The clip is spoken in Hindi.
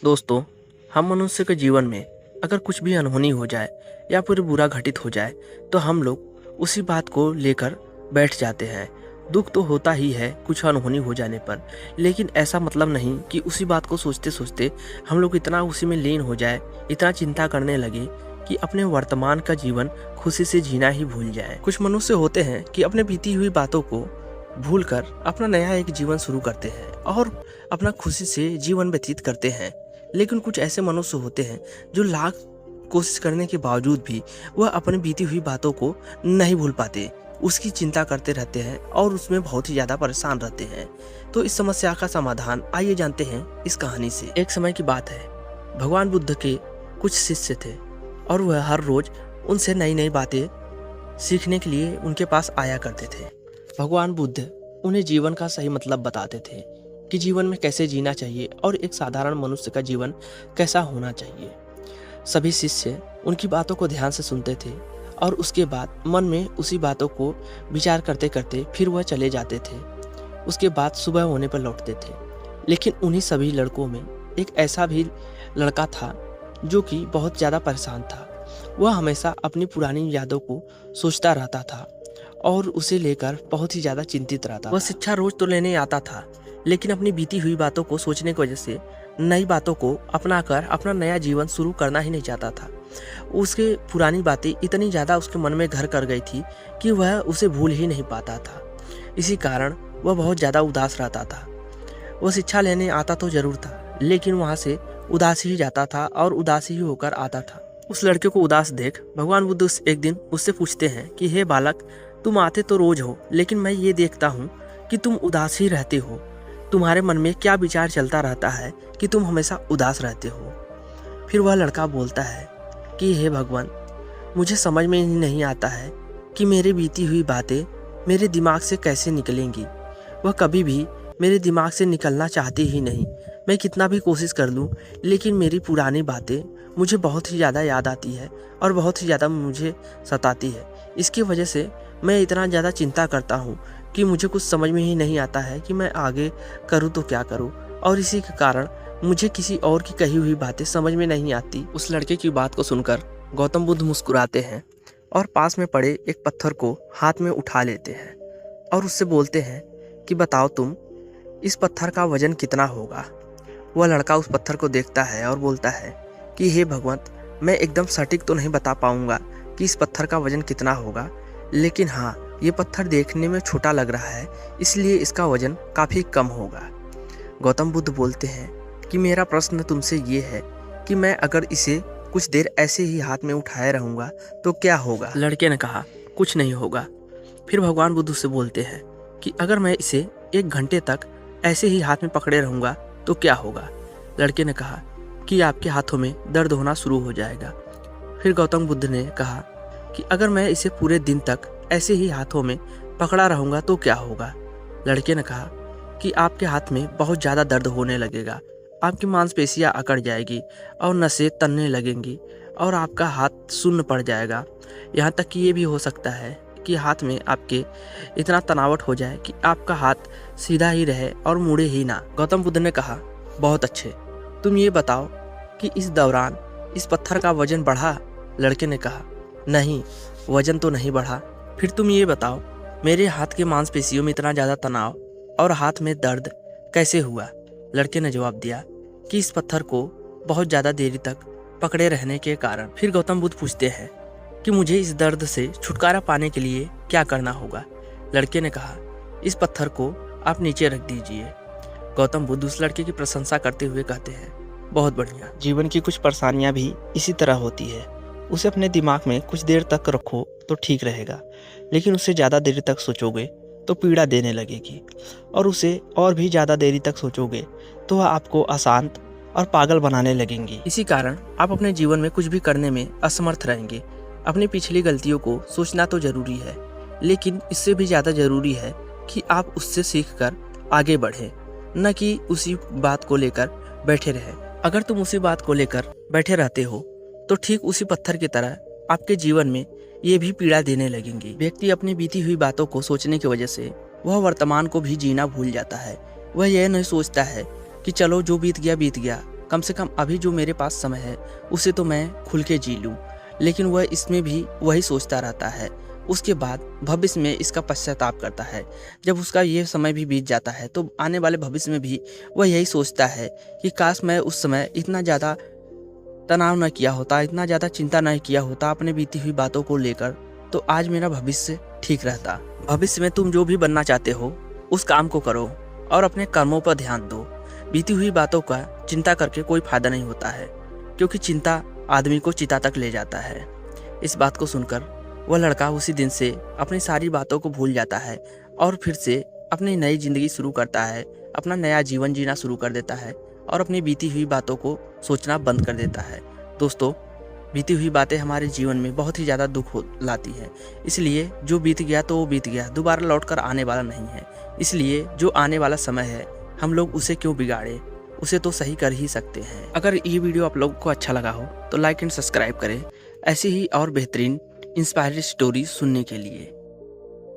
दोस्तों, हम मनुष्य के जीवन में अगर कुछ भी अनहोनी हो जाए या फिर बुरा घटित हो जाए तो हम लोग उसी बात को लेकर बैठ जाते हैं। दुख तो होता ही है कुछ अनहोनी हो जाने पर, लेकिन ऐसा मतलब नहीं कि उसी बात को सोचते सोचते हम लोग इतना उसी में लीन हो जाए, इतना चिंता करने लगे कि अपने वर्तमान का जीवन खुशी से जीना ही भूल जाए। कुछ मनुष्य होते हैं कि अपने बीती हुई बातों को भूलकर अपना नया एक जीवन शुरू करते हैं और अपना खुशी से जीवन व्यतीत करते हैं। लेकिन कुछ ऐसे मनुष्य होते हैं जो लाख कोशिश करने के बावजूद भी वह अपनी बीती हुई बातों को नहीं भूल पाते, उसकी चिंता करते रहते हैं और उसमें बहुत ही ज़्यादा परेशान रहते हैं। तो इस समस्या का समाधान आइए जानते हैं इस कहानी से। एक समय की बात है, भगवान बुद्ध के कुछ शिष्य थे और वह हर रोज उनसे नई नई बातें सीखने के लिए उनके पास आया करते थे। भगवान बुद्ध उन्हें जीवन का सही मतलब बताते थे कि जीवन में कैसे जीना चाहिए और एक साधारण मनुष्य का जीवन कैसा होना चाहिए। सभी शिष्य उनकी बातों को ध्यान से सुनते थे और उसके बाद मन में उसी बातों को विचार करते करते फिर वह चले जाते थे। उसके बाद सुबह होने पर लौटते थे। लेकिन उन्हीं सभी लड़कों में एक ऐसा भी लड़का था जो कि बहुत ज़्यादा परेशान था। वह हमेशा अपनी पुरानी यादों को सोचता रहता था और उसे लेकर बहुत ही ज़्यादा चिंतित रहता। वह शिक्षा रोज तो लेने आता था, लेकिन अपनी बीती हुई बातों को सोचने की वजह से नई बातों को अपनाकर अपना नया जीवन शुरू करना ही नहीं चाहता था। उसके पुरानी बातें इतनी ज़्यादा उसके मन में घर कर गई थी कि वह उसे भूल ही नहीं पाता था। इसी कारण वह बहुत ज़्यादा उदास रहता था। वह शिक्षा लेने आता तो जरूर था, लेकिन वहाँ से उदास ही जाता था और उदास ही होकर आता था। उस लड़के को उदास देख भगवान बुद्ध एक दिन उससे पूछते हैं कि हे बालक, तुम आते तो रोज हो, लेकिन मैं ये देखता हूँ कि तुम उदास ही रहते हो। तुम्हारे मन में क्या विचार चलता रहता है कि तुम हमेशा उदास रहते हो? फिर वह लड़का बोलता है कि हे भगवान, मुझे समझ में ही नहीं आता है कि मेरी बीती हुई बातें मेरे दिमाग से कैसे निकलेंगी। वह कभी भी मेरे दिमाग से निकलना चाहती ही नहीं। मैं कितना भी कोशिश कर लूँ, लेकिन मेरी पुरानी बातें मुझे बहुत ही ज़्यादा याद आती है और बहुत ही ज़्यादा मुझे सताती है। इसकी वजह से मैं इतना ज़्यादा चिंता करता हूँ कि मुझे कुछ समझ में ही नहीं आता है कि मैं आगे करूँ तो क्या करूँ, और इसी के कारण मुझे किसी और की कही हुई बातें समझ में नहीं आती। उस लड़के की बात को सुनकर गौतम बुद्ध मुस्कुराते हैं और पास में पड़े एक पत्थर को हाथ में उठा लेते हैं और उससे बोलते हैं कि बताओ तुम, इस पत्थर का वजन कितना होगा? वह लड़का उस पत्थर को देखता है और बोलता है कि हे भगवान, मैं एकदम सटीक तो नहीं बता पाऊंगा कि इस पत्थर का वजन कितना होगा, लेकिन हाँ, ये पत्थर देखने में छोटा लग रहा है, इसलिए इसका वजन काफ़ी कम होगा। गौतम बुद्ध बोलते हैं कि मेरा प्रश्न तुमसे ये है कि मैं अगर इसे कुछ देर ऐसे ही हाथ में उठाए रहूँगा तो क्या होगा? लड़के ने कहा, कुछ नहीं होगा। फिर भगवान बुद्ध से बोलते हैं कि अगर मैं इसे 1 घंटे तक ऐसे ही हाथ में पकड़े रहूँगा तो क्या होगा? लड़के ने कहा कि आपके हाथों में दर्द होना शुरू हो जाएगा। फिर गौतम बुद्ध ने कहा कि अगर मैं इसे पूरे दिन तक ऐसे ही हाथों में पकड़ा रहूँगा तो क्या होगा? लड़के ने कहा कि आपके हाथ में बहुत ज़्यादा दर्द होने लगेगा, आपकी मांसपेशियाँ अकड़ जाएगी और नसें तनने लगेंगी और आपका हाथ शून्य पड़ जाएगा। यहाँ तक कि ये भी हो सकता है कि हाथ में आपके इतना तनावट हो जाए कि आपका हाथ सीधा ही रहे और मुड़े ही ना। गौतम बुद्ध ने कहा, बहुत अच्छे, तुम ये बताओ कि इस दौरान इस पत्थर का वजन बढ़ा? लड़के ने कहा, नहीं, वजन तो नहीं बढ़ा। फिर तुम ये बताओ, मेरे हाथ के मांसपेशियों में इतना ज़्यादा तनाव और हाथ में दर्द कैसे हुआ? लड़के ने जवाब दिया कि इस पत्थर को बहुत ज़्यादा देरी तक पकड़े रहने के कारण। फिर गौतम बुद्ध पूछते हैं कि मुझे इस दर्द से छुटकारा पाने के लिए क्या करना होगा? लड़के ने कहा, इस पत्थर को आप नीचे रख दीजिए। गौतम बुद्ध उस लड़के की प्रशंसा करते हुए कहते हैं, बहुत बढ़िया। जीवन की कुछ परेशानियां भी इसी तरह होती है, उसे अपने दिमाग में कुछ देर तक रखो तो ठीक रहेगा, लेकिन उससे ज़्यादा देर तक सोचोगे तो पीड़ा देने लगेगी, और उसे और भी ज़्यादा देरी तक सोचोगे तो वह आपको अशांत और पागल बनाने लगेंगी। इसी कारण आप अपने जीवन में कुछ भी करने में असमर्थ रहेंगे। अपनी पिछली गलतियों को सोचना तो ज़रूरी है, लेकिन इससे भी ज़्यादा ज़रूरी है कि आप उससे सीखकर आगे बढ़ें, न कि उसी बात को लेकर बैठे रहें। अगर तुम उसी बात को लेकर बैठे रहते हो तो ठीक उसी पत्थर की तरह आपके जीवन में ये भी पीड़ा देने लगेंगी। व्यक्ति अपनी बीती हुई बातों को सोचने की वजह से वह वर्तमान को भी जीना भूल जाता है। वह यह नहीं सोचता है कि चलो जो बीत गया, कम से कम अभी जो मेरे पास समय है उसे तो मैं खुल के जी लूँ, लेकिन वह इसमें भी वही सोचता रहता है। उसके बाद भविष्य में इसका पश्चाताप करता है। जब उसका ये समय भी बीत जाता है तो आने वाले भविष्य में भी वह यही सोचता है कि काश मैं उस समय इतना ज़्यादा तनाव न किया होता, इतना ज़्यादा चिंता न किया होता अपने बीती हुई बातों को लेकर, तो आज मेरा भविष्य ठीक रहता। भविष्य में तुम जो भी बनना चाहते हो उस काम को करो और अपने कर्मों पर ध्यान दो। बीती हुई बातों का चिंता करके कोई फायदा नहीं होता है, क्योंकि चिंता आदमी को चिता तक ले जाता है। इस बात को सुनकर वह लड़का उसी दिन से अपनी सारी बातों को भूल जाता है और फिर से अपनी नई जिंदगी शुरू करता है, अपना नया जीवन जीना शुरू कर देता है और अपनी बीती हुई बातों को सोचना बंद कर देता है। दोस्तों, बीती हुई बातें हमारे जीवन में बहुत ही ज़्यादा दुख लाती हैं, इसलिए जो बीत गया तो वो बीत गया, दोबारा लौट कर आने वाला नहीं है। इसलिए जो आने वाला समय है हम लोग उसे क्यों बिगाड़े, उसे तो सही कर ही सकते हैं। अगर ये वीडियो आप लोगों को अच्छा लगा हो तो लाइक एंड सब्सक्राइब करें ऐसी ही और बेहतरीन इंस्पायरिंग स्टोरी सुनने के लिए।